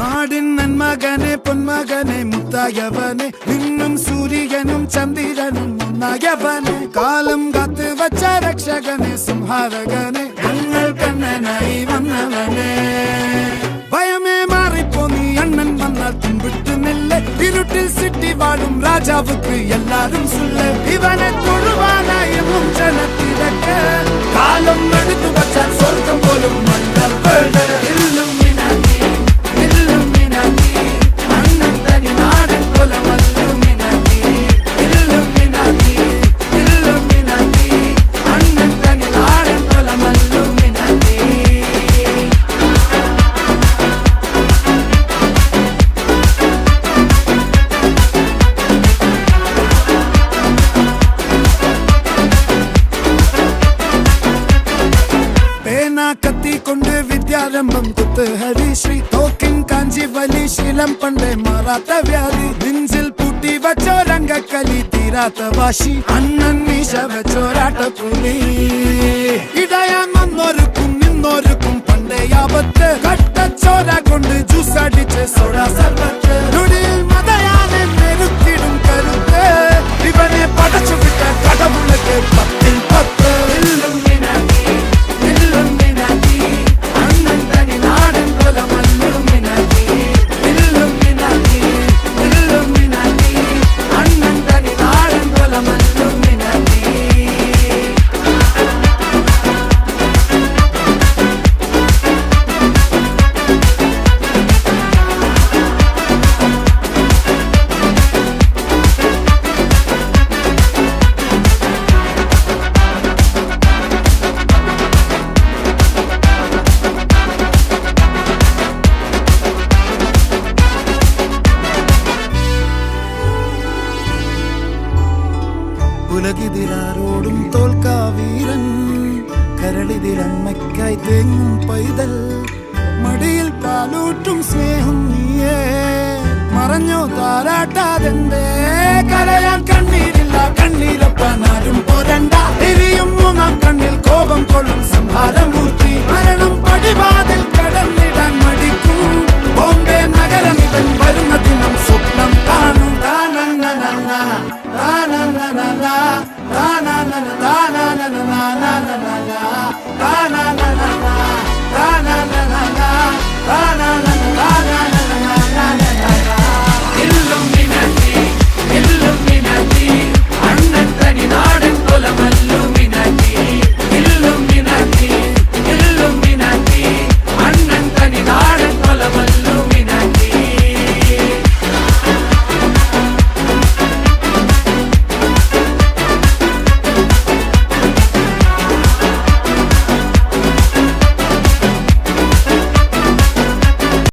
നാടിൻ നന്മകനെ പൊന്മകനെ മുത്തായവനെ നിന്നും സൂര്യനും ചന്ദ്രനും ഒന്നായവനെ കാലം കാത്ത് വച്ച രക്ഷകനെ സംഹാരകനെ ഞങ്ങൾ കണ്ണനായി വന്നവനെ ഭയമേ മാറിപ്പോ നീ അണ്ണൻ വന്നാൽ തുമ്പിട്ട് നെല്ല് ഇരുട്ടിൽ സിറ്റി വാഴും രാജാവുക്ക് എല്ലാരും സുല്ല് ഇവനെ തൊഴുവാനായി എന്നും ജനത്തിരക്ക് കാലം എടുത്തു വച്ചാൽ സ്വർഗം പോലും മണ്ണൽ വീട് കത്തിക്കൊണ്ട് വിദ്യാരംഭം കുത്ത് ഹരിശ്രീ തോക്കിൻ കാഞ്ചി വലി ശീലം പണ്ടേ മാറാത്ത വ്യാധി നെഞ്ചിൽ പൂട്ടി വച്ചോരംഗക്കലി തീരാത്ത വാശി അണ്ണൻ മീശ വെച്ചോരാട്ടപ്പുലി ഇടയാൻ വന്നോർക്കും നിന്നോർക്കും പണ്ടേ ആപത്ത് കട്ടച്ചോര കൊണ്ട് ജ്യൂസ് അടിച്ച് സോഡാ സർബത്ത് നുടിയിൽ മതയാനെ നെരുക്കിടും കരുത്ത് ഇവനെ പടച്ചു വിട്ട കടമുളക്ക് 10 ൽ 10 ഉലകിതിരാരോടും തോൽക്കാവീരൻ കരളിതിരമ്മയ്ക്കായി തേങ്ങും പൈതൽ മടിയിൽ പാലൂട്ടും സ്നേഹം നീയേ മറഞ്ഞോ താരാട്ടാതെന്തേ കരയാൻ കണ്ണീരില്ല കണ്ണീരപ്പാനാരും പോരണ്ട എരിയും മൂന്നാം കണ്ണിൽ കോപം കൊള്ളും സംഹാരമൂർത്തി മരണം പടിവാതിൽ കടന്നിടാൻ മടിക്കും ബോംബെ നഗരം ഇവൻ വരുന്ന ദിനം സ്വപ്നം